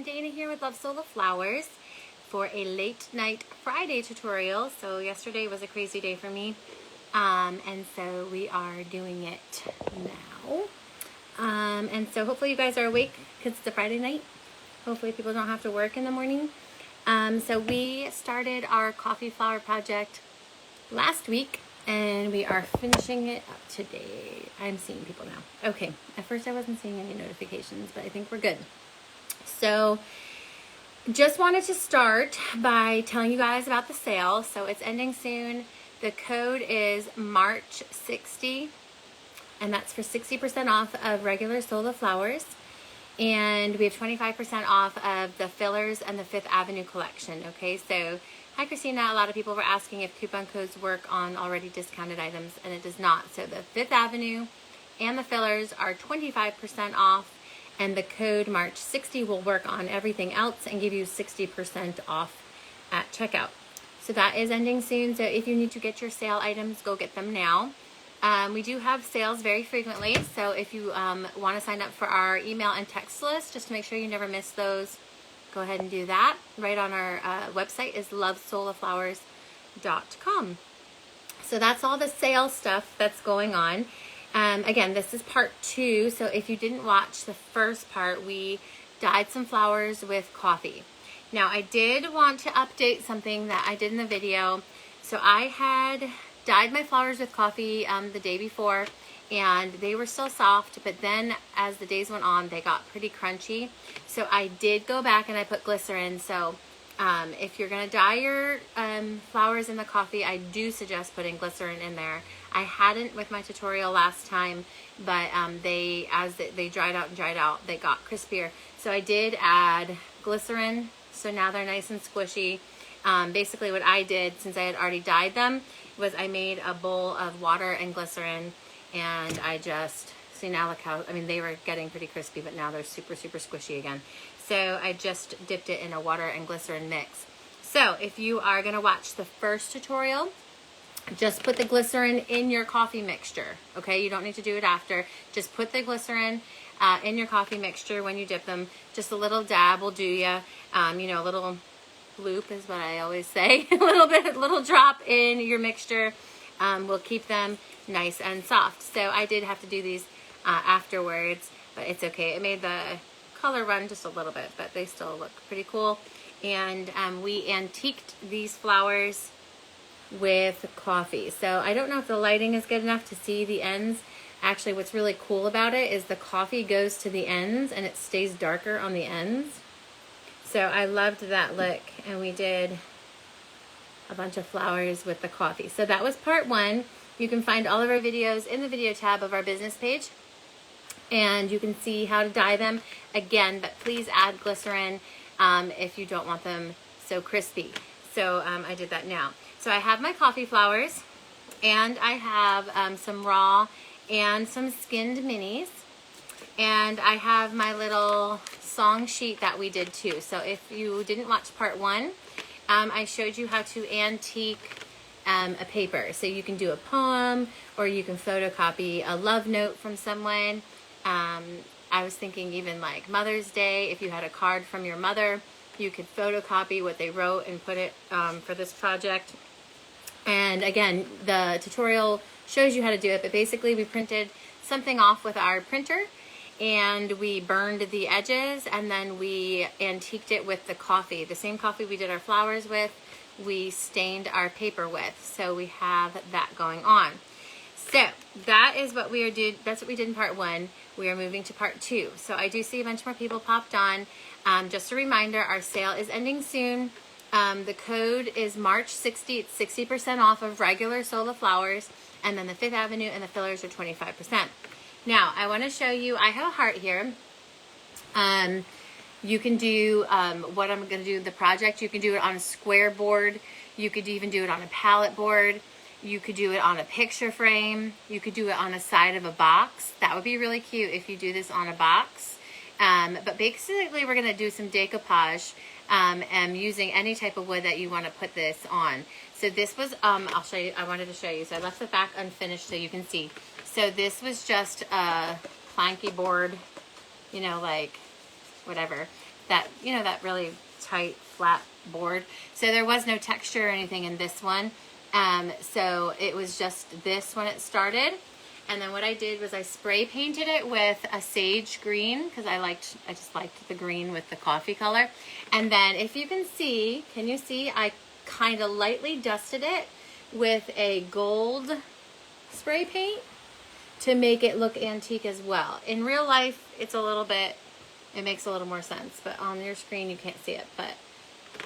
everyone, Dana here with Love Soul of Flowers for a late night Friday tutorial. So yesterday was a crazy day for me, and so we are doing it now. And so hopefully you guys are awake because it's a Friday night. Hopefully people don't have to work in the morning. So we started our coffee flower project last week and we are finishing it up today. I'm seeing people now. Okay, at first I wasn't seeing any notifications, but I think we're good. So just wanted to start by telling you guys about the sale. So it's ending soon. The code is March 60, and that's for 60% off of regular Soul of Flowers. And we have 25% off of the fillers and the Fifth Avenue collection. Okay, so hi Christina, a lot of people were asking if coupon codes work on already discounted items, and it does not. So the Fifth Avenue and the fillers are 25% off, and the code March 60 will work on everything else and give you 60% off at checkout. So that is ending soon. So if you need to get your sale items, go get them now. We do have sales very frequently, so if you want to sign up for our email and text list, just to make sure you never miss those, go ahead and do that. Right on our website is lovesouloflowers.com. So that's all the sale stuff that's going on. Again, this is part 2, so if you didn't watch the first part, we dyed some flowers with coffee. Now, I did want to update something that I did in the video. So I had dyed my flowers with coffee the day before, and they were still soft, but then as the days went on, they got pretty crunchy. So I did go back and I put glycerin. So if you're gonna dye your flowers in the coffee, I do suggest putting glycerin in there. I hadn't with my tutorial last time, but as they dried out, they got crispier. So I did add glycerin, so now they're nice and squishy. Basically what I did, since I had already dyed them, was I made a bowl of water and glycerin, and I just, see now look how, I mean, they were getting pretty crispy, but now they're super, super squishy again. So I just dipped it in a water and glycerin mix. So if you are gonna watch the first tutorial, just put the glycerin in your coffee mixture, okay? You don't need to do it after. Just put the glycerin in your coffee mixture when you dip them. Just a little dab will do you. You know, a little loop is what I always say. A little drop in your mixture will keep them nice and soft. So I did have to do these afterwards, but it's okay. It made the color run just a little bit, but they still look pretty cool. And we antiqued these flowers with coffee. So I don't know if the lighting is good enough to see the ends. Actually, what's really cool about it is the coffee goes to the ends and it stays darker on the ends. So I loved that look, and we did a bunch of flowers with the coffee. So that was part 1. You can find all of our videos in the video tab of our business page, and you can see how to dye them again, but please add glycerin if you don't want them so crispy. So I did that now. So I have my coffee flowers, and I have some raw and some skinned minis, and I have my little song sheet that we did too. So if you didn't watch part 1, I showed you how to antique a paper. So you can do a poem, or you can photocopy a love note from someone. I was thinking even like Mother's Day, if you had a card from your mother, you could photocopy what they wrote and put it for this project. And again, the tutorial shows you how to do it, but basically we printed something off with our printer, and we burned the edges, and then we antiqued it with the coffee. The same coffee we did our flowers with, we stained our paper with. So we have that going on. So that is what we are doing. That's what we did in part 1. We are moving to part 2. So I do see a bunch more people popped on. Just a reminder, our sale is ending soon. The code is March 60. It's 60% off of regular Soul of Flowers, and then the Fifth Avenue and the fillers are 25%. Now, I want to show you, I have a heart here. You can do what I'm going to do, the project. You can do it on a square board. You could even do it on a palette board. You could do it on a picture frame. You could do it on the side of a box. That would be really cute if you do this on a box. But basically, we're going to do some decoupage and using any type of wood that you want to put this on. So this was, I'll show you, I wanted to show you. So I left the back unfinished so you can see. So this was just a planky board, you know, like whatever. that, you know, that really tight, flat board. So there was no texture or anything in this one. So it was just this when it started. And then what I did was I spray painted it with a sage green because I just liked the green with the coffee color. And then if you can see, I kind of lightly dusted it with a gold spray paint to make it look antique as well. In real life, it's a little bit, it makes a little more sense, but on your screen you can't see it, but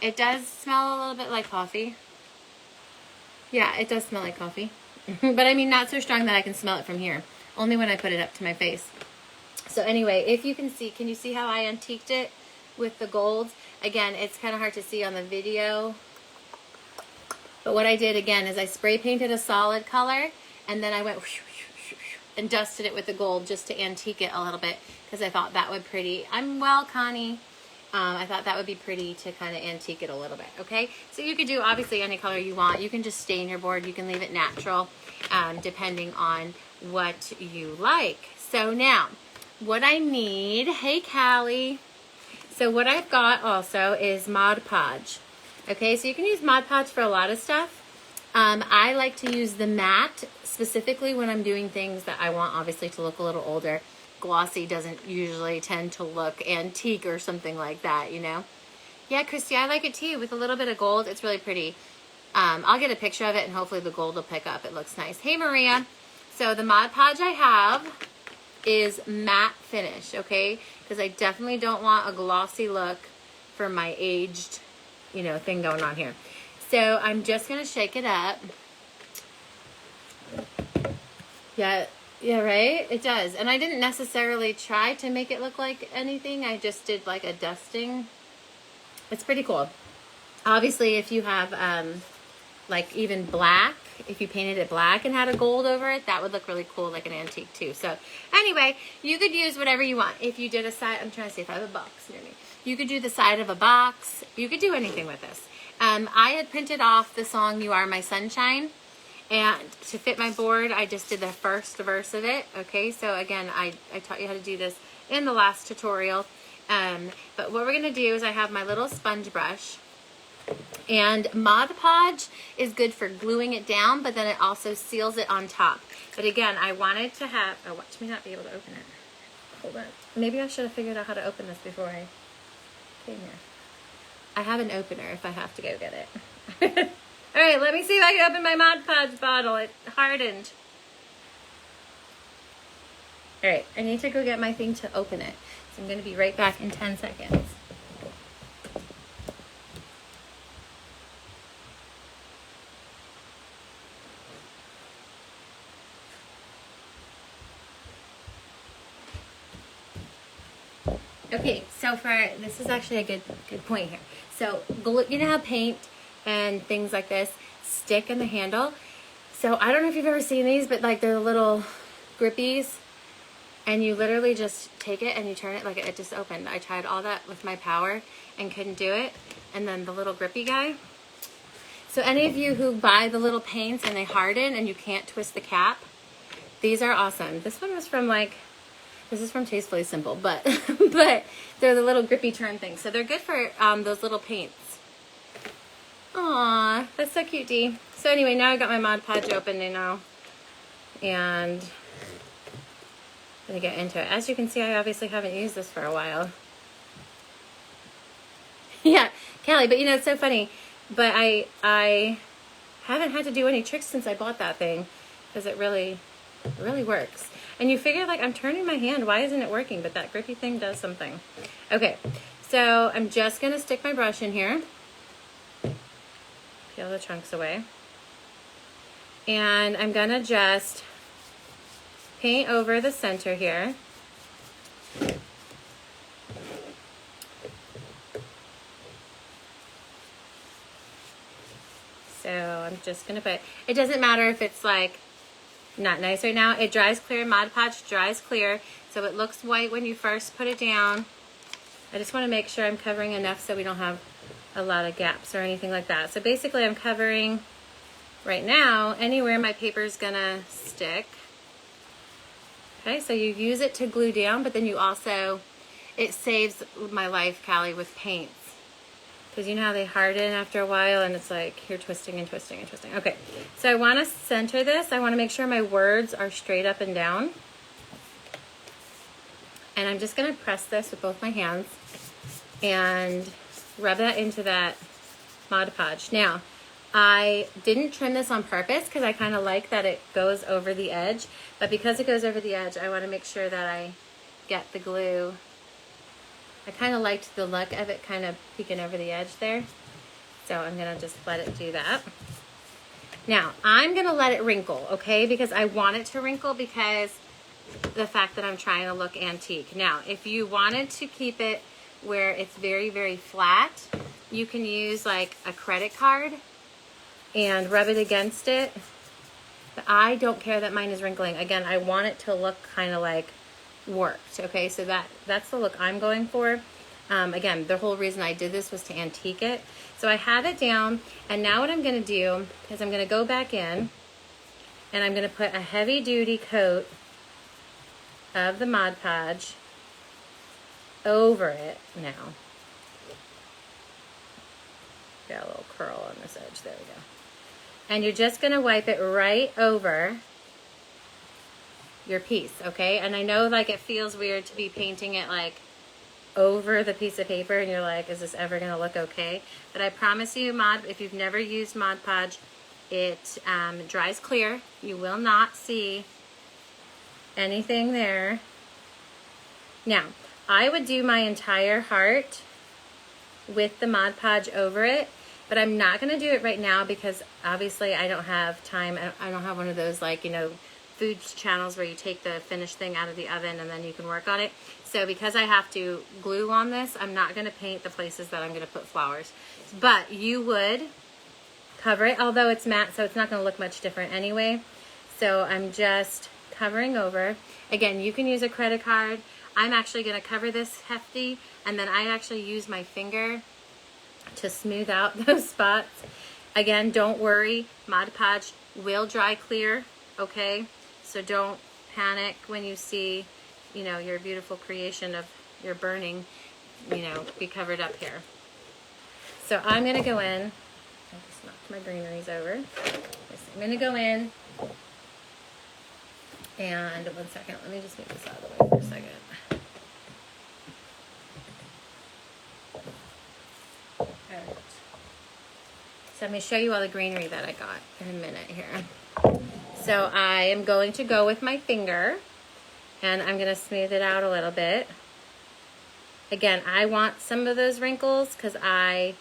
it does smell a little bit like coffee. Yeah, it does smell like coffee. But I mean, not so strong that I can smell it from here. Only when I put it up to my face. So anyway, if you can see, can you see how I antiqued it with the gold? Again, it's kind of hard to see on the video. But what I did again is I spray painted a solid color and then I went and dusted it with the gold just to antique it a little bit because I thought that would pretty. I'm well, Connie. I thought that would be pretty to kind of antique it a little bit, okay? So you could do obviously any color you want. You can just stain your board. You can leave it natural depending on what you like. So now, what I need, hey Callie. So what I've got also is Mod Podge. Okay, so you can use Mod Podge for a lot of stuff. I like to use the matte specifically when I'm doing things that I want obviously to look a little older. Glossy doesn't usually tend to look antique or something like that, you know? Yeah, Christy, I like it too. With a little bit of gold, it's really pretty. I'll get a picture of it and hopefully the gold will pick up. It looks nice. Hey, Maria. So the Mod Podge I have is matte finish, okay? Because I definitely don't want a glossy look for my aged, you know, thing going on here. So I'm just going to shake it up. Yeah, right? It does. And I didn't necessarily try to make it look like anything. I just did like a dusting. It's pretty cool. Obviously, if you have like even black, if you painted it black and had a gold over it, that would look really cool, like an antique too. So anyway, you could use whatever you want. If you did a side, I'm trying to see if I have a box near me. You could do the side of a box. You could do anything with this. I had printed off the song You Are My Sunshine. And to fit my board, I just did the first verse of it. Okay, so again, I taught you how to do this in the last tutorial. But what we're going to do is I have my little sponge brush. And Mod Podge is good for gluing it down, but then it also seals it on top. But again, I wanted to have... Oh, watch me not be able to open it. Hold on. Maybe I should have figured out how to open this before I came here. I have an opener if I have to go get it. All right, let me see if I can open my Mod Podge bottle. It hardened. All right, I need to go get my thing to open it. So I'm going to be right back in 10 seconds. Okay, so this is actually a good point here. So you know how paint and things like this stick in the handle? So I don't know if you've ever seen these, but like they're little grippies, and you literally just take it and you turn it like it just opened. I tried all that with my power and couldn't do it. And then the little grippy guy. So any of you who buy the little paints and they harden and you can't twist the cap, these are awesome. This one was from this is from Tastefully Simple, but they're the little grippy turn things. So they're good for those little paints. Aw, that's so cute, Dee. So anyway, now I got my Mod Podge open, you know, and I'm gonna get into it. As you can see, I obviously haven't used this for a while. Yeah, Callie, but you know, it's so funny, but I haven't had to do any tricks since I bought that thing, because it really works. And you figure, like, I'm turning my hand, why isn't it working? But that grippy thing does something. Okay, so I'm just gonna stick my brush in here. Peel the chunks away. And I'm gonna just paint over the center here. So I'm just gonna put, it doesn't matter if it's like not nice right now. It dries clear. Mod Podge dries clear, so it looks white when you first put it down. I just want to make sure I'm covering enough so we don't have a lot of gaps or anything like that. So basically I'm covering right now anywhere my paper is gonna stick. Okay, so you use it to glue down, but then you also, It saves my life, Callie, with paints. Because you know how they harden after a while and it's like you're twisting and twisting and twisting. Okay, so I want to center this. I want to make sure my words are straight up and down. And I'm just going to press this with both my hands and rub that into that Mod Podge. Now, I didn't trim this on purpose because I kind of like that it goes over the edge. But because it goes over the edge, I want to make sure that I get the glue. I kind of liked the look of it kind of peeking over the edge there. So I'm going to just let it do that. Now, I'm going to let it wrinkle, okay? Because I want it to wrinkle because the fact that I'm trying to look antique. Now, if you wanted to keep it where it's very, very flat, you can use like a credit card and rub it against it. But I don't care that mine is wrinkling. Again, I want it to look kind of like worked. Okay, so that's the look I'm going for. Again, the whole reason I did this was to antique it. So I have it down, and now what I'm going to do is I'm going to go back in and I'm going to put a heavy duty coat of the Mod Podge over it now. Got a little curl on this edge. There we go. And you're just going to wipe it right over your piece, okay? And I know like it feels weird to be painting it like over the piece of paper and you're like, is this ever going to look okay? But I promise you, if you've never used Mod Podge, it dries clear. You will not see anything there. Now, I would do my entire heart with the Mod Podge over it, but I'm not going to do it right now because obviously I don't have time. I don't have one of those like, you know, food channels where you take the finished thing out of the oven and then you can work on it. So because I have to glue on this, I'm not going to paint the places that I'm going to put flowers. But you would cover it, although it's matte, so it's not going to look much different anyway. So I'm just covering over. Again, you can use a credit card. I'm actually going to cover this hefty, and then I actually use my finger to smooth out those spots. Again, don't worry, Mod Podge will dry clear, okay? So don't panic when you see, you know, your beautiful creation of your burning, you know, be covered up here. So I'm going to go in. I just knocked my greeneries over. I'm going to go in. And 1 second, let me just move this out of the way for a second. Alright. So I'm going to show you all the greenery that I got in a minute here. So I am going to go with my finger and I'm going to smooth it out a little bit. Again, I want some of those wrinkles because I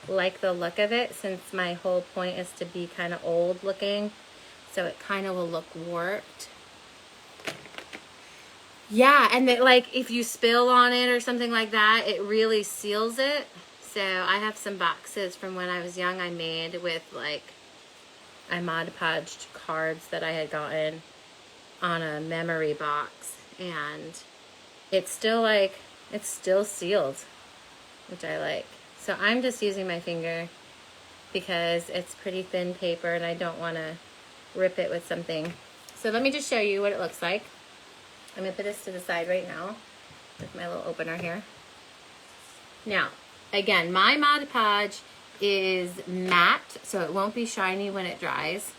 like the look of it, since my whole point is to be kind of old looking. So it kind of will look warped. Yeah, and that, like, if you spill on it or something like that, it really seals it. So I have some boxes from when I was young I made with, like, I Mod Podged cards that I had gotten on a memory box. And it's still, like, it's still sealed, which I like. So I'm just using my finger because it's pretty thin paper and I don't want to rip it with something. So let me just show you what it looks like. I'm going to put this to the side right now with my little opener here. Now, again, my Mod Podge is matte, so it won't be shiny when it dries.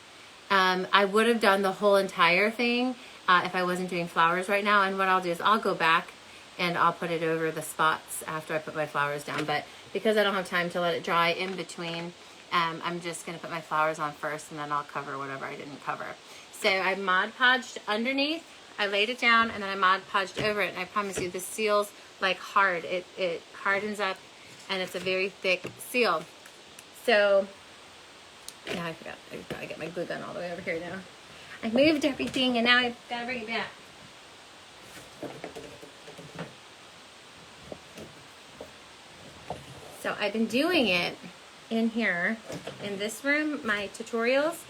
I would have done the whole entire thing if I wasn't doing flowers right now. And what I'll do is I'll go back and I'll put it over the spots after I put my flowers down. But because I don't have time to let it dry in between, I'm just going to put my flowers on first and then I'll cover whatever I didn't cover. So I Mod Podged underneath. I laid it down and then I Mod Podged over it, and I promise you this seals like hard. It hardens up and it's a very thick seal. So, now I forgot. I've got to get my glue gun all the way over here now. I moved everything and now I've got to bring it back. So I've been doing it in here, in this room, my tutorials,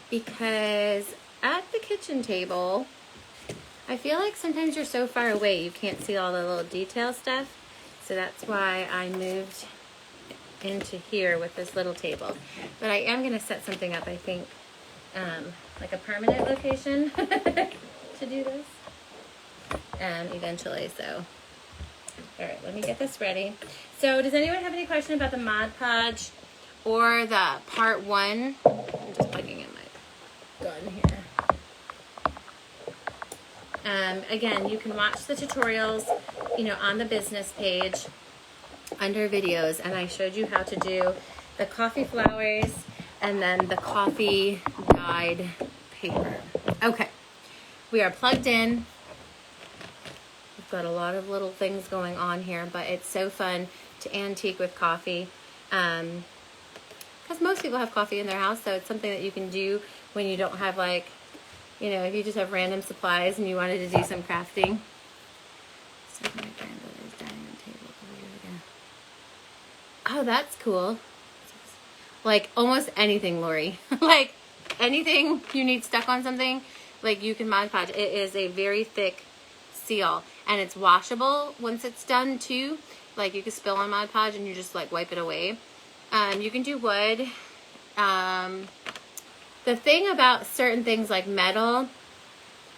because at the kitchen table, I feel like sometimes you're so far away you can't see all the little detail stuff. So that's why I moved into here with this little table. But I am going to set something up, I think, like a permanent location to do this eventually. So All right, let me get this ready. So does anyone have any question about the Mod Podge or the part 1? I'm just plugging in my gun here. Again, you can watch the tutorials, on the business page under videos, and I showed you how to do the coffee flowers and then the coffee dyed paper. Okay, we are plugged in. We've got a lot of little things going on here, but it's so fun to antique with coffee, because most people have coffee in their house, so it's something that you can do when you don't have, like, if you just have random supplies and you wanted to do some crafting. So my grandmother's dining room table. Oh, that's cool. Like almost anything, Lori. Like anything you need stuck on something, like you can Mod Podge. It is a very thick seal, and it's washable once it's done too. Like you can spill on Mod Podge and you just like wipe it away. You can do wood. The thing about certain things like metal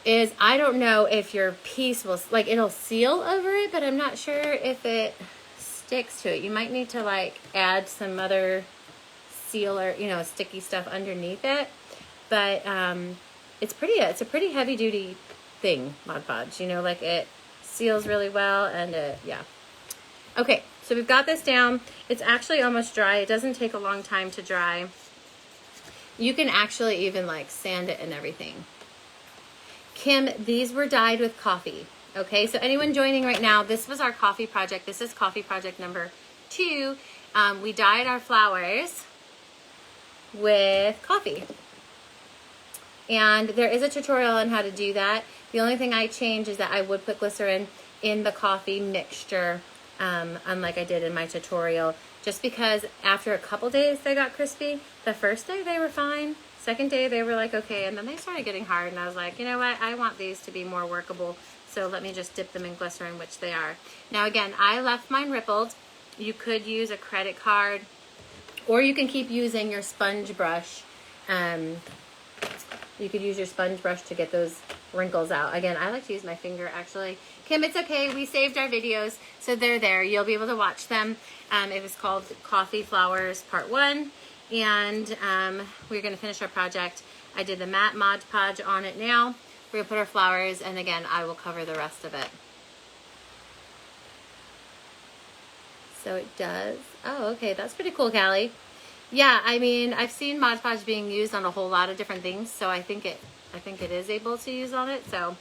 is I don't know if your piece will, like, it'll seal over it, but I'm not sure if it sticks to it. You might need to like add some other seal or, sticky stuff underneath it. But it's a pretty heavy duty thing, Mod Podge. Like it seals really well, and yeah. Okay, so we've got this down. It's actually almost dry. It doesn't take a long time to dry. You can actually even like sand it and everything. Kim, these were dyed with coffee. Okay, so anyone joining right now, this was our coffee project. This is coffee project number 2. We dyed our flowers with coffee. And there is a tutorial on how to do that. The only thing I changed is that I would put glycerin in the coffee mixture, unlike I did in my tutorial, just because after a couple days they got crispy. The first day they were fine. Second day they were like okay, and then they started getting hard, and I was like, you know what, I want these to be more workable, so let me just dip them in glycerin, which they are. Now again, I left mine rippled. You could use a credit card, or you can keep using your sponge brush. You could use your sponge brush to get those wrinkles out. Again, I like to use my finger actually. Kim, it's okay. We saved our videos, so they're there. You'll be able to watch them. It was called Coffee Flowers Part 1, and we're going to finish our project. I did the matte Mod Podge on it now. We're going to put our flowers, and again, I will cover the rest of it. So it does. Oh, okay. That's pretty cool, Callie. Yeah, I mean, I've seen Mod Podge being used on a whole lot of different things, so I think it is able to use on it. So,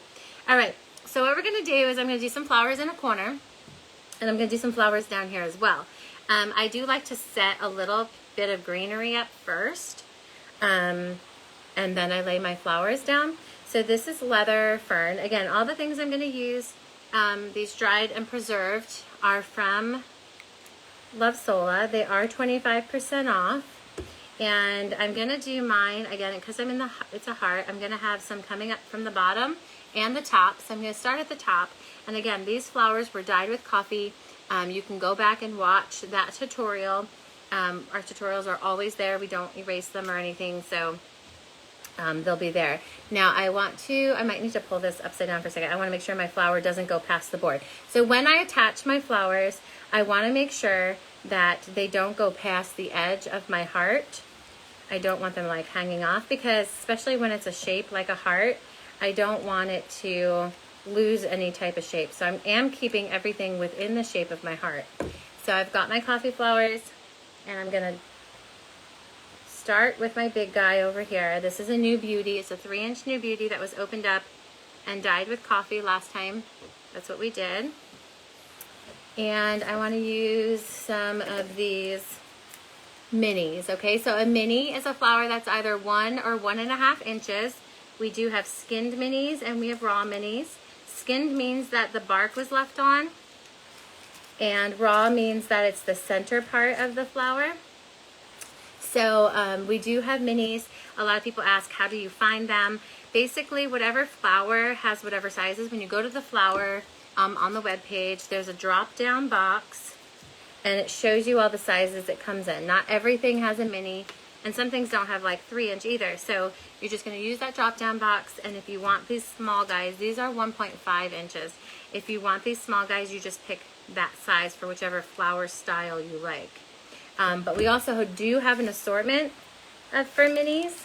all right. So what we're going to do is I'm going to do some flowers in a corner, and I'm going to do some flowers down here as well. I do like to set a little bit of greenery up first, and then I lay my flowers down. So this is leather fern. Again, all the things I'm going to use, these dried and preserved, are from Love Sola. They are 25% off, and I'm going to do mine, again, because I'm in it's a heart, I'm going to have some coming up from the bottom and the top. So I'm going to start at the top, and again, these flowers were dyed with coffee. You can go back and watch that tutorial. Our tutorials are always there. We don't erase them or anything, so they'll be there. Now I might need to pull this upside down for a second. I want to make sure my flower doesn't go past the board. So when I attach my flowers, I want to make sure that they don't go past the edge of my heart. I don't want them like hanging off, because especially when it's a shape like a heart, I don't want it to lose any type of shape. So I am keeping everything within the shape of my heart. So I've got my coffee flowers, and I'm going to start with my big guy over here. This is a New Beauty. It's a 3-inch New Beauty that was opened up and dyed with coffee last time. That's what we did. And I want to use some of these minis. Okay, so a mini is a flower that's either 1 or 1.5 inches. We do have skinned minis and we have raw minis. Skinned means that the bark was left on, and raw means that it's the center part of the flower. So we do have minis. A lot of people ask, how do you find them? Basically, whatever flower has whatever sizes. When you go to the flower on the web page, there's a drop-down box, and it shows you all the sizes it comes in. Not everything has a mini, and some things don't have like 3-inch either. So you're just going to use that drop-down box, and if you want these small guys, these are 1.5 inches. If you want these small guys, you just pick that size for whichever flower style you like. But we also do have an assortment for minis,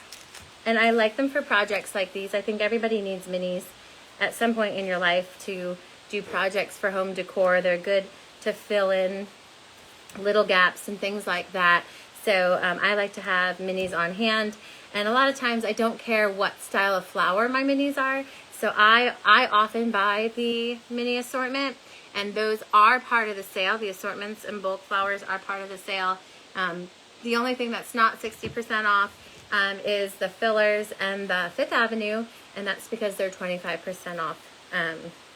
and I like them for projects like these. I think everybody needs minis at some point in your life to do projects for home decor. They're good to fill in little gaps and things like that. So I like to have minis on hand, and a lot of times I don't care what style of flower my minis are. So I often buy the mini assortment, and those are part of the sale. The assortments and bulk flowers are part of the sale. The only thing that's not 60% off is the fillers and the Fifth Avenue, and that's because they're 25% off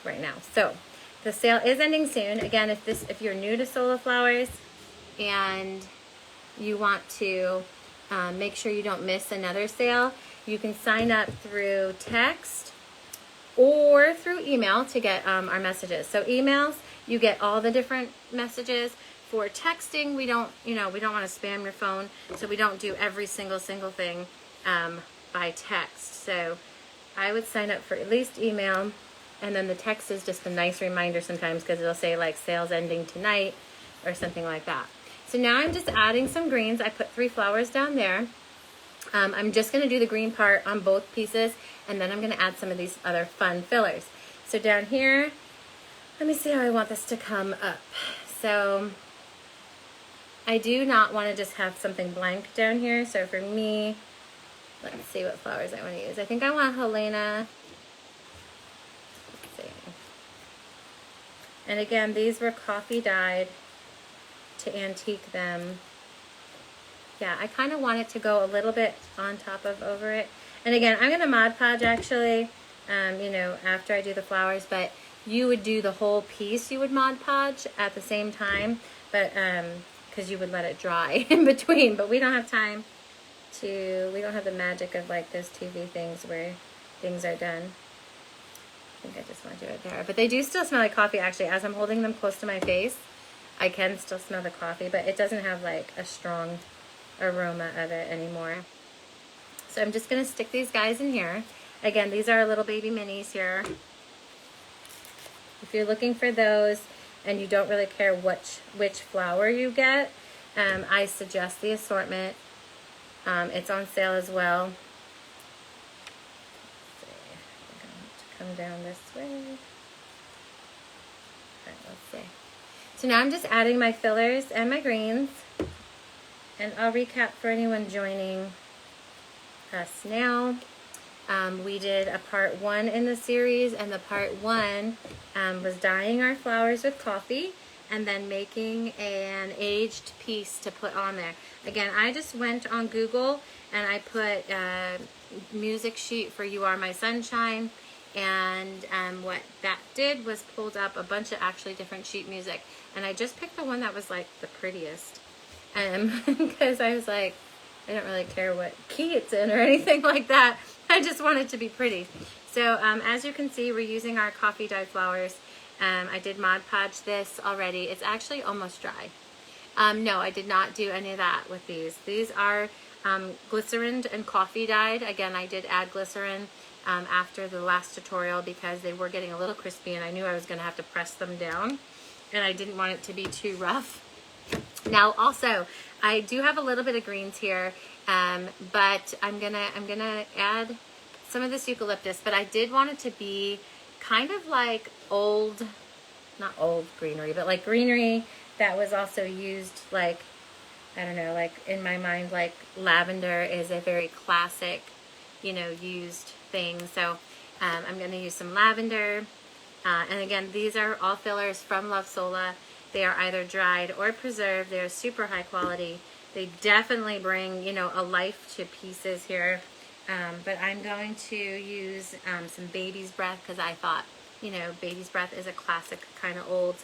right now. So the sale is ending soon. Again, if you're new to Sola Flowers and you want to make sure you don't miss another sale, you can sign up through text or through email to get our messages. So emails, you get all the different messages. For texting, we don't want to spam your phone, so we don't do every single thing by text. So I would sign up for at least email, and then the text is just a nice reminder sometimes because it'll say like sales ending tonight or something like that. So now I'm just adding some greens. I put 3 flowers down there. I'm just going to do the green part on both pieces, and then I'm going to add some of these other fun fillers. So down here, let me see how I want this to come up. So I do not want to just have something blank down here. So for me, let's see what flowers I want to use. I think I want Helena. Let's see. And again, these were coffee dyed to antique them. Yeah, I kind of want it to go a little bit on top of over it. And again, I'm going to Mod Podge actually, after I do the flowers, but you would do the whole piece, you would Mod Podge at the same time, but because you would let it dry in between. But we don't have time we don't have the magic of like those TV things where things are done. I think I just want to do it there. But they do still smell like coffee actually. As I'm holding them close to my face, I can still smell the coffee, but it doesn't have like a strong aroma of it anymore. So I'm just going to stick these guys in here. Again, these are our little baby minis here. If you're looking for those and you don't really care which flower you get, I suggest the assortment. It's on sale as well. Let's see. I think I want to come down this way. Alright, let's see. So now I'm just adding my fillers and my greens. And I'll recap for anyone joining us now. We did a part 1 in the series, and the part 1 was dyeing our flowers with coffee and then making an aged piece to put on there. Again, I just went on Google and I put music sheet for You Are My Sunshine, and what that did was pulled up a bunch of actually different sheet music, and I just picked the one that was like the prettiest, because I was like, I don't really care what key it's in or anything like that. I just want it to be pretty. So as you can see, we're using our coffee dyed flowers. I did Mod Podge this already. It's actually almost dry. No, I did not do any of that with these. These are glycerined and coffee dyed. Again, I did add glycerin after the last tutorial because they were getting a little crispy and I knew I was going to have to press them down, and I didn't want it to be too rough. Now also, I do have a little bit of greens here, but I'm gonna add some of this eucalyptus, but I did want it to be kind of like old, not old greenery, but like greenery that was also used, like, I don't know, like in my mind, like lavender is a very classic, used thing. So I'm gonna use some lavender, and again, these are all fillers from Love Sola. They are either dried or preserved. They're super high quality. They definitely bring, a life to pieces here. But I'm going to use some Baby's Breath because I thought, Baby's Breath is a classic kind of old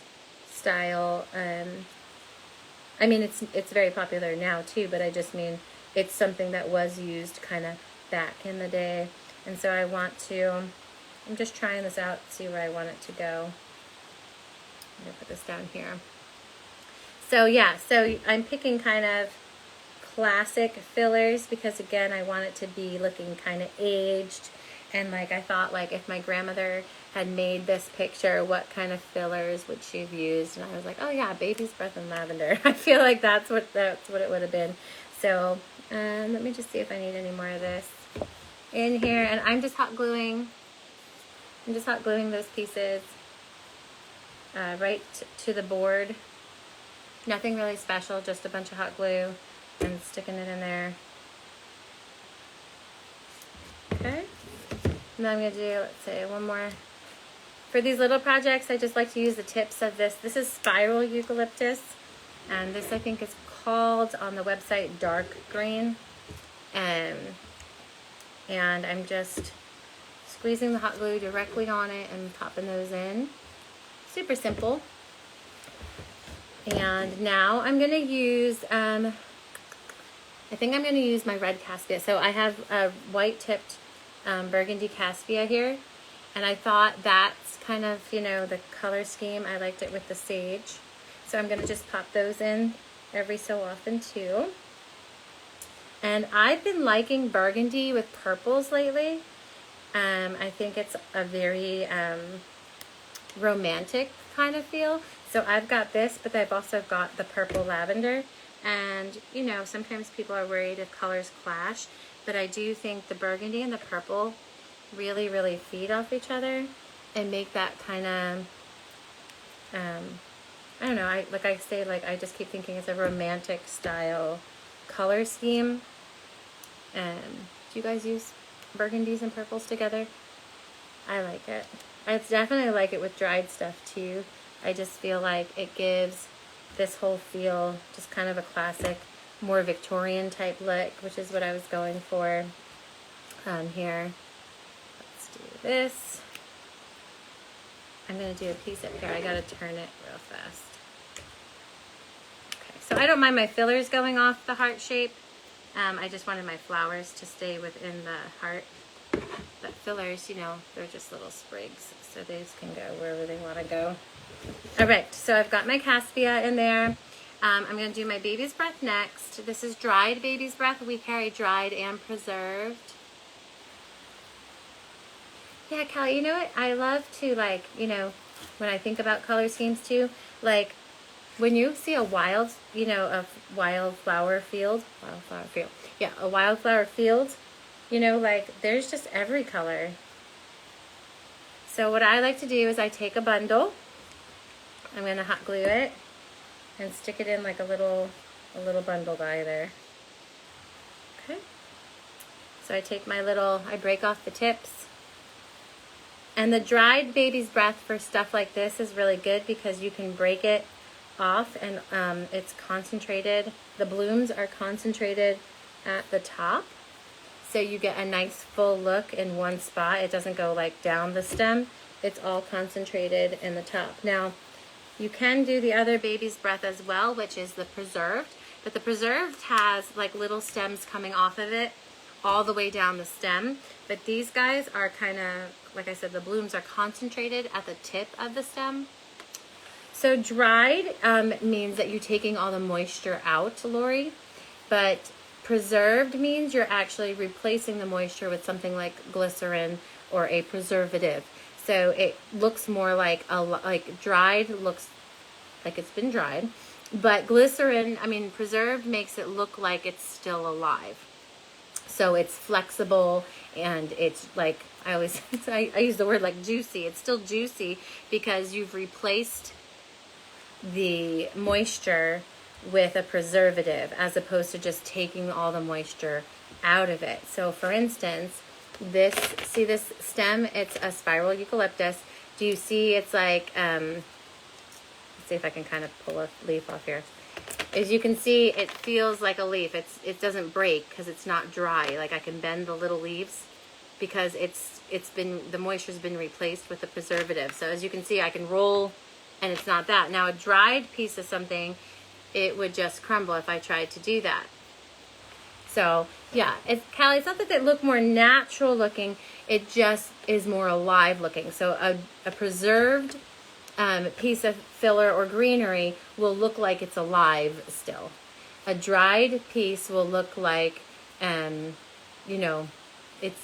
style. I mean, it's very popular now too, but I just mean it's something that was used kind of back in the day. And so I'm just trying this out, see where I want it to go. I'm going to put this down here. So yeah, so I'm picking kind of classic fillers because again, I want it to be looking kind of aged. And like, I thought, like, if my grandmother had made this picture, what kind of fillers would she have used? And I was like, oh yeah, baby's breath and lavender. I feel like that's what it would have been. So let me just see if I need any more of this in here. And I'm just hot gluing those pieces right to the board. Nothing really special, just a bunch of hot glue and sticking it in there. Okay. And then I'm going to do, let's say, one more. For these little projects, I just like to use the tips of this. This is spiral eucalyptus. And this, I think, is called on the website dark green. And I'm just squeezing the hot glue directly on it and popping those in. Super simple. And now I'm going to use, I think I'm going to use my red cassia. So I have a white tipped burgundy cassia here, and I thought that's kind of, you know, the color scheme. I liked it with the sage, so I'm going to just pop those in every so often too. And I've been liking burgundy with purples lately. I think it's a very romantic kind of feel. So I've got this, but I've also got the purple lavender. And, you know, sometimes people are worried if colors clash, but I do think the burgundy and the purple really, really feed off each other and make that kind of, I don't know, I just keep thinking it's a romantic style color scheme. Do you guys use burgundies and purples together? I like it. I definitely like it with dried stuff too. I just feel like it gives this whole feel just kind of a classic, more Victorian type look, which is what I was going for here. Let's do this. I'm going to do a piece up here. I got to turn it real fast. Okay, so I don't mind my fillers going off the heart shape. I just wanted my flowers to stay within the heart. But fillers, you know, they're just little sprigs, so these can go wherever they want to go. All right, so I've got my cassia in there. I'm going to do my baby's breath next. This is dried baby's breath. We carry dried and preserved. Yeah, Callie, you know what? I love to, like, you know, when I think about color schemes too, like when you see a wild, you know, a wildflower field, yeah, a wildflower field, you know, like there's just every color. So what I like to do is I take a bundle. I'm going to hot glue it and stick it in like a little bundle die there. Okay. So I take my little, I break off the tips. And the dried baby's breath for stuff like this is really good because you can break it off and it's concentrated. The blooms are concentrated at the top. So you get a nice full look in one spot. It doesn't go like down the stem. It's all concentrated in the top. Now, you can do the other baby's breath as well, which is the preserved. But the preserved has like little stems coming off of it all the way down the stem. But these guys are kind of, like I said, the blooms are concentrated at the tip of the stem. So dried means that you're taking all the moisture out, Lori. But preserved means you're actually replacing the moisture with something like glycerin or a preservative. So it looks more like dried looks like it's been dried, but glycerin, I mean preserved, makes it look like it's still alive. So it's flexible and it's like, I use the word like juicy. It's still juicy because you've replaced the moisture with a preservative as opposed to just taking all the moisture out of it. So for instance, see this stem? It's a spiral eucalyptus. Do you see it's like, let's see if I can kind of pull a leaf off here. As you can see, it feels like a leaf. It doesn't break because it's not dry. Like I can bend the little leaves because the moisture's been replaced with the preservative. So as you can see, I can roll and it's not that. Now a dried piece of something, it would just crumble if I tried to do that. So yeah, Callie, it's not that they look more natural looking, it just is more alive looking. So a preserved piece of filler or greenery will look like it's alive still. A dried piece will look like, you know, it's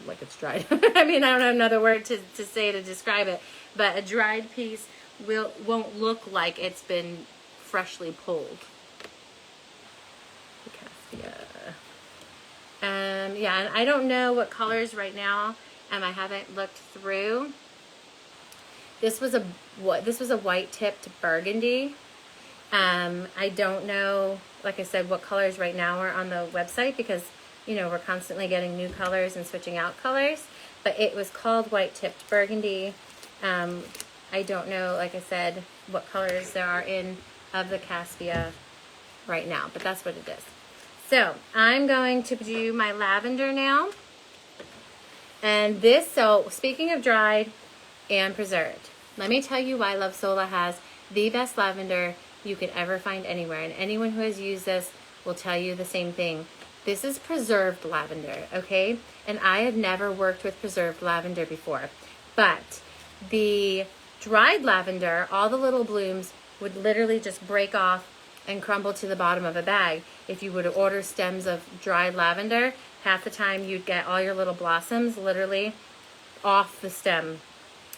like it's dried. I mean, I don't have another word to say to describe it, but a dried piece won't look like it's been freshly pulled. Cassia. Yeah, and I don't know what colors right now. I haven't looked through. This was a white tipped burgundy. I don't know, like I said, what colors right now are on the website because, you know, we're constantly getting new colors and switching out colors. But it was called white tipped burgundy. I don't know, like I said, what colors there are in of the Cassia right now, but that's what it is. So I'm going to do my lavender now. And this, so speaking of dried and preserved, let me tell you why Love Sola has the best lavender you could ever find anywhere. And anyone who has used this will tell you the same thing. This is preserved lavender, okay? And I had never worked with preserved lavender before. But the dried lavender, all the little blooms would literally just break off and crumble to the bottom of a bag. If you would order stems of dried lavender, half the time you'd get all your little blossoms literally off the stem.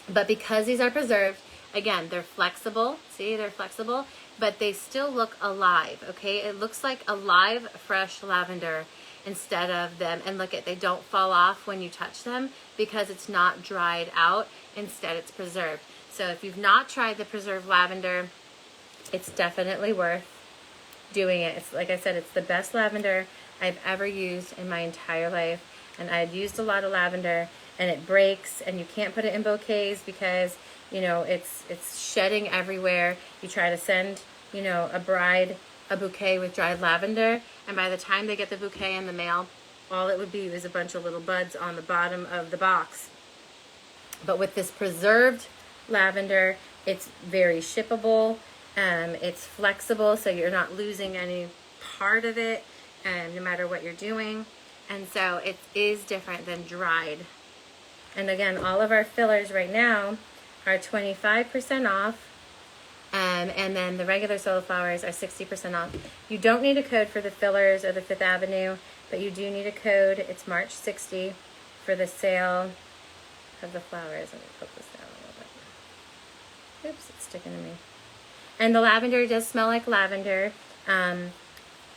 But because these are preserved, again, they're flexible. See, they're flexible, but they still look alive, okay? It looks like a live, fresh lavender instead of them. And look at, they don't fall off when you touch them because it's not dried out. Instead, it's preserved. So if you've not tried the preserved lavender, it's definitely worth doing it. It's, like I said, it's the best lavender I've ever used in my entire life. And I've used a lot of lavender, and it breaks, and you can't put it in bouquets because, you know, it's shedding everywhere. You try to send, you know, a bride a bouquet with dried lavender, and by the time they get the bouquet in the mail, all it would be was a bunch of little buds on the bottom of the box. But with this preserved lavender, it's very shippable. It's flexible, so you're not losing any part of it, no matter what you're doing. And so it is different than dried. And again, all of our fillers right now are 25% off. And then the regular Sola flowers are 60% off. You don't need a code for the fillers or the Fifth Avenue, but you do need a code. It's March 60 for the sale of the flowers. Let me poke this down a little bit. Oops, it's sticking to me. And the lavender does smell like lavender.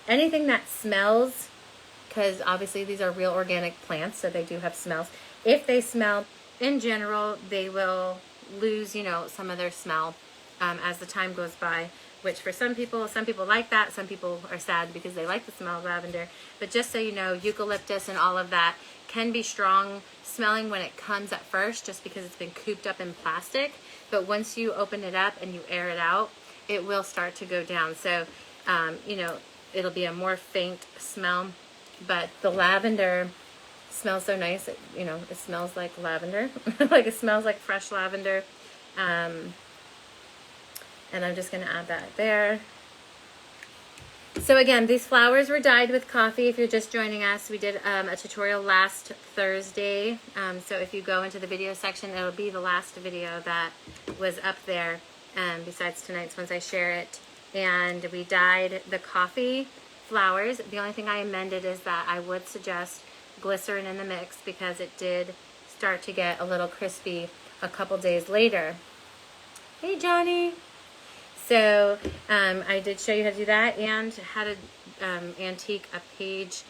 Anything that smells, because obviously these are real organic plants, so they do have smells. If they smell, in general, they will lose, you know, some of their smell as the time goes by, which for some people like that. Some people are sad because they like the smell of lavender. But just so you know, eucalyptus and all of that can be strong smelling when it comes at first, just because it's been cooped up in plastic. But once you open it up and you air it out, it will start to go down. So, you know, it'll be a more faint smell. But the lavender smells so nice. You know, it smells like lavender. Like it smells like fresh lavender. And I'm just going to add that there. So again, these flowers were dyed with coffee. If you're just joining us, we did a tutorial last Thursday. So if you go into the video section, it'll be the last video that was up there, besides tonight's once I share it. And we dyed the coffee flowers. The only thing I amended is that I would suggest glycerin in the mix because it did start to get a little crispy a couple days later. Hey, Johnny. So I did show you how to do that and how to antique a page.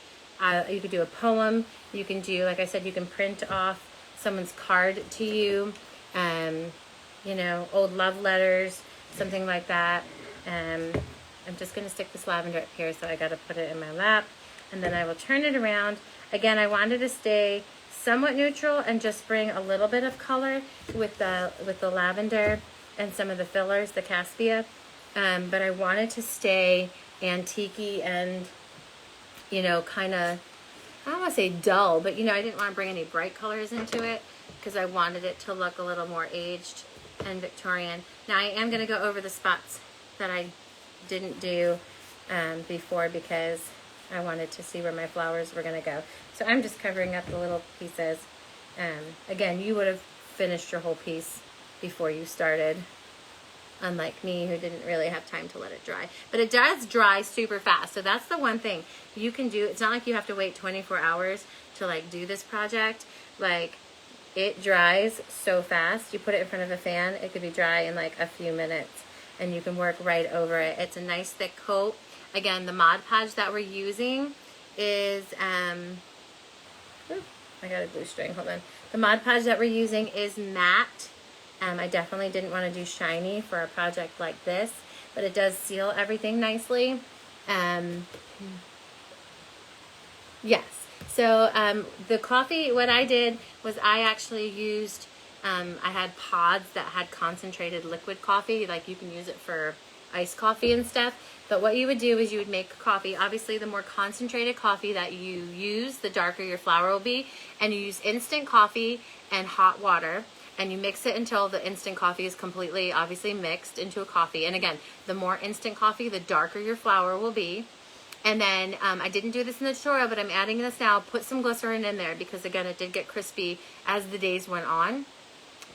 You could do a poem. You can do, like I said, you can print off someone's card to you. You know, old love letters, something like that. I'm just going to stick this lavender up here, so I got to put it in my lap. And then I will turn it around. Again, I wanted to stay somewhat neutral and just bring a little bit of color with the lavender and some of the fillers, the Cassia, but I wanted to stay antique-y and, you know, kind of, I don't want to say dull, but, you know, I didn't want to bring any bright colors into it because I wanted it to look a little more aged and Victorian. Now, I am going to go over the spots that I didn't do before because I wanted to see where my flowers were going to go. So I'm just covering up the little pieces. Again, you would have finished your whole piece before you started. unlike me who didn't really have time to let it dry. But it does dry super fast. So that's the one thing you can do. It's not like you have to wait 24 hours to like do this project. Like, it dries so fast. You put it in front of a fan, it could be dry in like a few minutes and you can work right over it. It's a nice thick coat. Again, the Mod Podge that we're using is, I got a glue string, hold on. The Mod Podge that we're using is matte. I definitely didn't want to do shiny for a project like this, but it does seal everything nicely. Yes, so the coffee, what I did was I actually used, I had pods that had concentrated liquid coffee, like you can use it for iced coffee and stuff. But what you would do is you would make coffee. Obviously, the more concentrated coffee that you use, the darker your flower will be. And you use instant coffee and hot water. And you mix it until the instant coffee is completely, obviously, mixed into a coffee. And again, the more instant coffee, the darker your flower will be. And then, I didn't do this in the tutorial, but I'm adding this now. Put some glycerin in there because, again, it did get crispy as the days went on.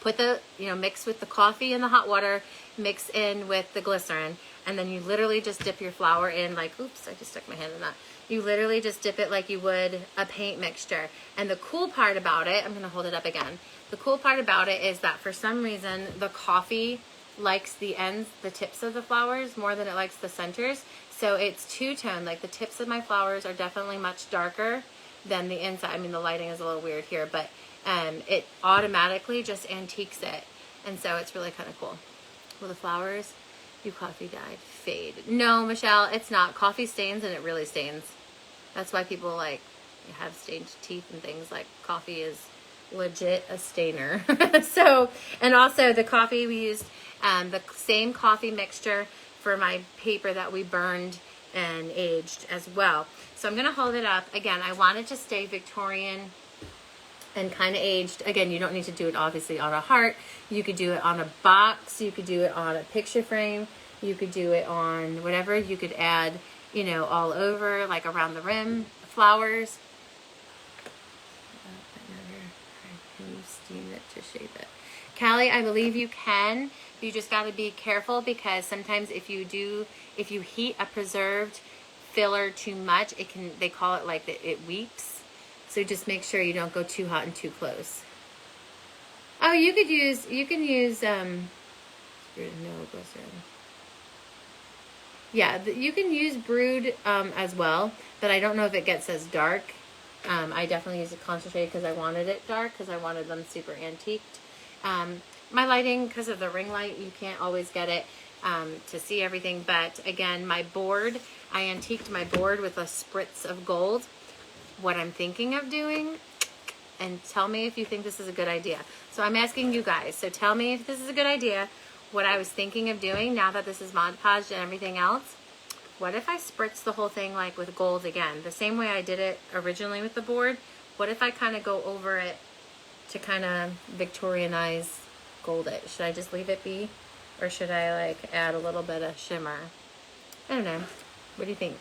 Put the, mix with the coffee and the hot water, mix in with the glycerin. And then you literally just dip your flower in like, oops, I just stuck my hand in that. You literally just dip it like you would a paint mixture. And the cool part about it, I'm going to hold it up again. The cool part about it is that for some reason, the coffee likes the ends, the tips of the flowers more than it likes the centers. So it's two-tone. Like the tips of my flowers are definitely much darker than the inside. I mean, the lighting is a little weird here, but it automatically just antiques it. And so it's really kind of cool. Well, the flowers, you coffee dyed, fade. No, Michelle, it's not. Coffee stains and it really stains. That's why people like have stained teeth and things. Like coffee is legit a stainer. So, and also the coffee we used, the same coffee mixture for my paper that we burned and aged as well. So I'm going to hold it up. Again, I want it to stay Victorian and kind of aged. Again, you don't need to do it obviously on a heart. You could do it on a box. You could do it on a picture frame. You could do it on whatever. You could add, all over, like around the rim, flowers. Can you steam it to shape it? Callie, I believe you can. You just got to be careful because sometimes if you heat a preserved filler too much, they call it like it weeps. So just make sure you don't go too hot and too close. Oh, you can use no glycerin. Yeah, you can use brewed as well, but I don't know if it gets as dark. I definitely use it concentrated because I wanted it dark, because I wanted them super antiqued. My lighting, because of the ring light, you can't always get it to see everything. But again, my board, I antiqued my board with a spritz of gold. What I'm thinking of doing, and tell me if you think this is a good idea. So I'm asking you guys, so tell me if this is a good idea. What I was thinking of doing now that this is Mod Podge and everything else, what if I spritz the whole thing like with gold again, the same way I did it originally with the board? What if I kind of go over it to kind of Victorianize gold it? Should I just leave it be, or should I like add a little bit of shimmer? I don't know. What do you think?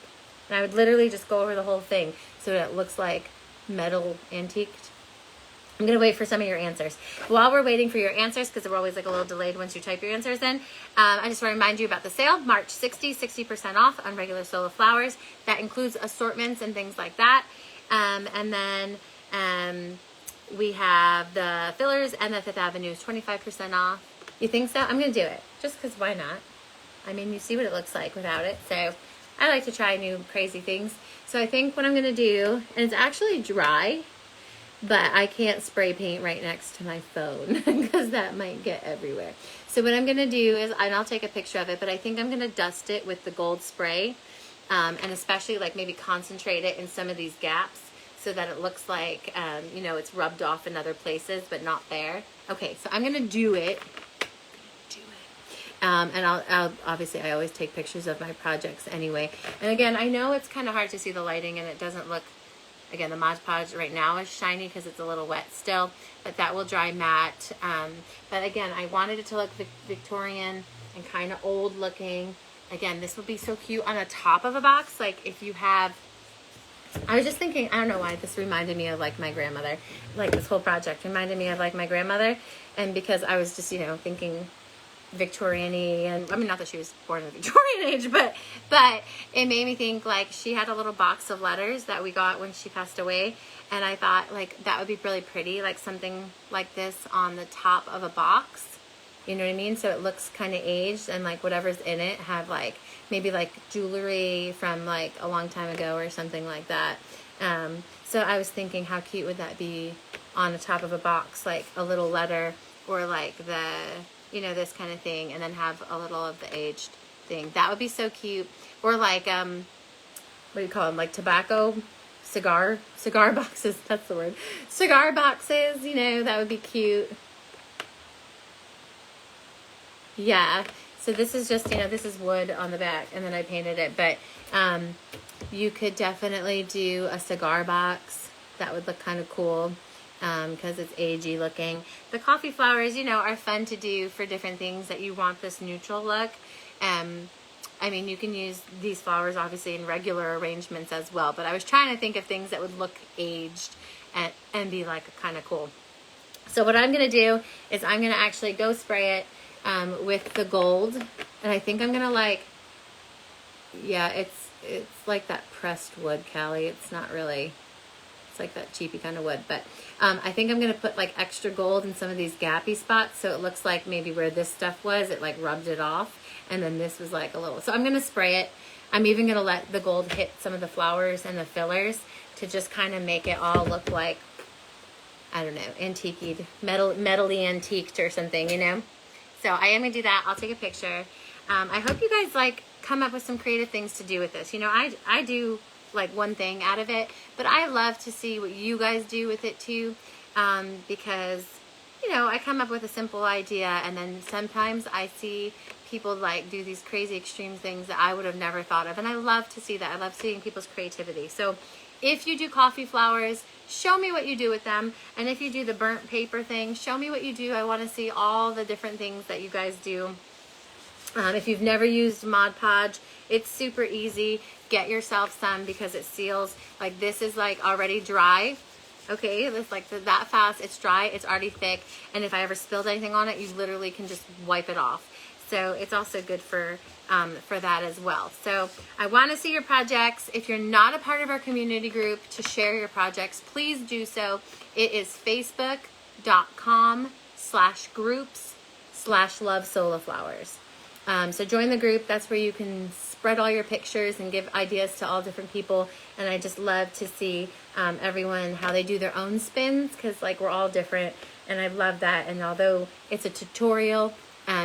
And I would literally just go over the whole thing so it looks like metal antiqued. I'm going to wait for some of your answers. While we're waiting for your answers, because we're always like a little delayed once you type your answers in, I just want to remind you about the sale, March 60% off on regular solo flowers. That includes assortments and things like that. And then we have the fillers and the Fifth Avenue is 25% off. You think so? I'm going to do it just because why not? I mean, you see what it looks like without it. So I like to try new crazy things. So I think what I'm going to do, and it's actually dry, but I can't spray paint right next to my phone because that might get everywhere. So what I'm going to do is, and I'll take a picture of it, but I think I'm going to dust it with the gold spray, and especially like maybe concentrate it in some of these gaps so that it looks like, it's rubbed off in other places, but not there. Okay, so I'm going to do it. And I'll obviously I always take pictures of my projects anyway. And again, I know it's kind of hard to see the lighting and it doesn't look, again, the Mod Podge right now is shiny because it's a little wet still, but that will dry matte. But again, I wanted it to look Victorian and kind of old looking. Again, this would be so cute on the top of a box. Like if you have, I was just thinking, I don't know why this reminded me of like my grandmother. Like this whole project reminded me of like my grandmother. And because I was just, thinking Victorian-y, and I mean, not that she was born in the Victorian age, but it made me think, like, she had a little box of letters that we got when she passed away, and I thought, like, that would be really pretty, like something like this on the top of a box, you know what I mean? So it looks kind of aged, and like whatever's in it have like maybe like jewelry from like a long time ago or something like that. So I was thinking, how cute would that be on the top of a box, like a little letter, or like the, you know, this kind of thing, and then have a little of the aged thing. That would be so cute. Or like, what do you call them? Like tobacco, cigar boxes. That's the word. Cigar boxes, you know, that would be cute. Yeah. So this is just, you know, this is wood on the back, and then I painted it. But you could definitely do a cigar box. That would look kind of cool, because it's agey looking. The coffee flowers, you know, are fun to do for different things that you want this neutral look. I mean, you can use these flowers obviously in regular arrangements as well, but I was trying to think of things that would look aged and be like kind of cool. So what I'm going to do is I'm going to actually go spray it with the gold, and I think I'm going to like, yeah, it's like that pressed wood, Callie. It's not really, it's like that cheapy kind of wood, but I think I'm going to put like extra gold in some of these gappy spots, so it looks like maybe where this stuff was, it like rubbed it off, and then this was like a little, so I'm going to spray it. I'm even going to let the gold hit some of the flowers and the fillers to just kind of make it all look like, I don't know, antiqued, metally antiqued or something, you know? So I am going to do that. I'll take a picture. I hope you guys like come up with some creative things to do with this. You know, I do like one thing out of it, but I love to see what you guys do with it too, because, you know, I come up with a simple idea, and then sometimes I see people like do these crazy extreme things that I would have never thought of, and I love to see that. I love seeing people's creativity. So if you do coffee flowers, show me what you do with them, and if you do the burnt paper thing, show me what you do. I want to see all the different things that you guys do. If you've never used Mod Podge, it's super easy. Get yourself some, because it seals. Like, this is like already dry. Okay, it's like that fast. It's dry, it's already thick, and if I ever spilled anything on it, you literally can just wipe it off. So it's also good for that as well. So I want to see your projects. If you're not a part of our community group to share your projects, please do so. It is facebook.com/groups/lovesolaflowers. So join the group. That's where you can spread all your pictures and give ideas to all different people. And I just love to see everyone, how they do their own spins, because like we're all different, and I love that. And although it's a tutorial,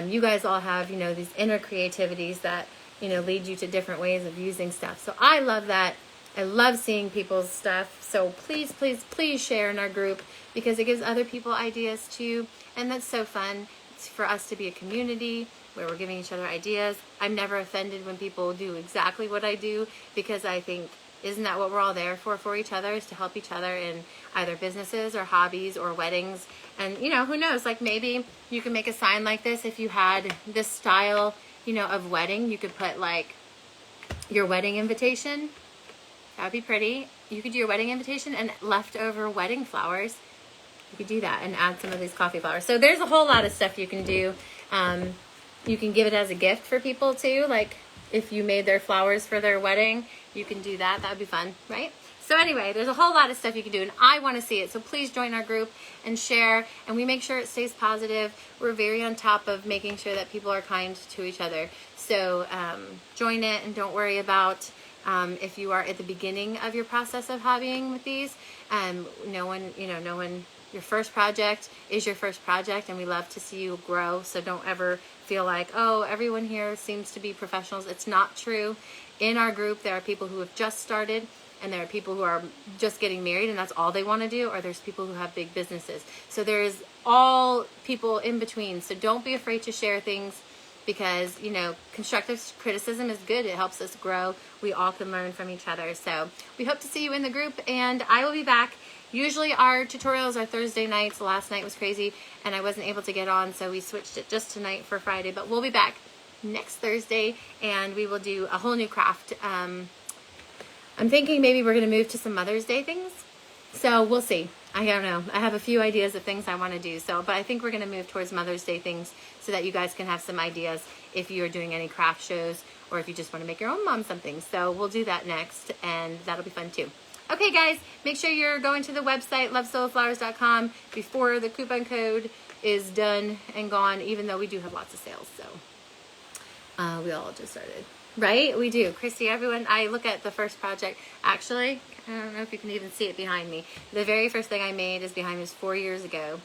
you guys all have, you know, these inner creativities that, you know, lead you to different ways of using stuff. So I love that. I love seeing people's stuff. So please, please, please share in our group, because it gives other people ideas too. And that's so fun. It's for us to be a community where we're giving each other ideas. I'm never offended when people do exactly what I do, because I think, isn't that what we're all there for each other, is to help each other in either businesses or hobbies or weddings. And, you know, who knows, like maybe you can make a sign like this. If you had this style, you know, of wedding, you could put like your wedding invitation. That would be pretty. You could do your wedding invitation and leftover wedding flowers. You could do that and add some of these coffee flowers. So there's a whole lot of stuff you can do. You can give it as a gift for people too. Like if you made their flowers for their wedding, you can do that. That would be fun, right? So anyway, there's a whole lot of stuff you can do, and I want to see it. So please join our group and share, and we make sure it stays positive. We're very on top of making sure that people are kind to each other. So join it, and don't worry about if you are at the beginning of your process of hobbying with these. No one, your first project is your first project, and we love to see you grow. So don't ever feel like, oh, everyone here seems to be professionals. It's not true. In our group, there are people who have just started, and there are people who are just getting married and that's all they want to do, or there's people who have big businesses. So there's all people in between. So don't be afraid to share things, because, you know, constructive criticism is good. It helps us grow. We all can learn from each other. So we hope to see you in the group, and I will be back. Usually our tutorials are Thursday nights. Last night was crazy and I wasn't able to get on, so we switched it just tonight for Friday, but we'll be back next Thursday and we will do a whole new craft. I'm thinking maybe we're going to move to some Mother's Day things. So we'll see. I don't know. I have a few ideas of things I want to do. So, but I think we're going to move towards Mother's Day things so that you guys can have some ideas if you're doing any craft shows or if you just want to make your own mom something. So we'll do that next, and that'll be fun too. Okay, guys, make sure you're going to the website, lovesoloflowers.com, before the coupon code is done and gone, even though we do have lots of sales. So we all just started. Right? We do. Christy, everyone, I look at the first project. Actually, I don't know if you can even see it behind me. The very first thing I made is behind me, was 4 years ago.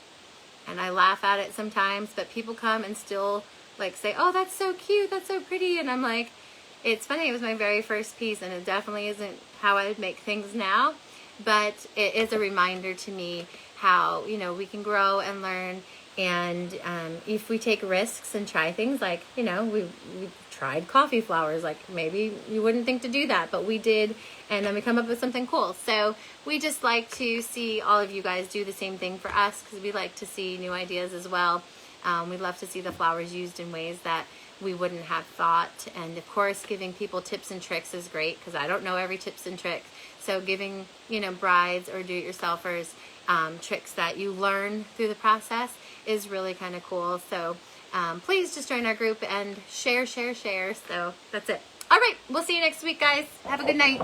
And I laugh at it sometimes, but people come and still like say, oh, that's so cute, that's so pretty. And I'm like, it's funny, it was my very first piece, and it definitely isn't how I would make things now. But it is a reminder to me how, you know, we can grow and learn. And if we take risks and try things, like, you know, we tried coffee flowers, like maybe you wouldn't think to do that, but we did, and then we come up with something cool. So we just like to see all of you guys do the same thing for us, because we like to see new ideas as well. We'd love to see the flowers used in ways that we wouldn't have thought. And of course, giving people tips and tricks is great, because I don't know every tips and trick. So giving, you know, brides or do-it-yourselfers tricks that you learn through the process is really kind of cool. So please just join our group and share. So that's it. All right, we'll see you next week, guys. Have a good night.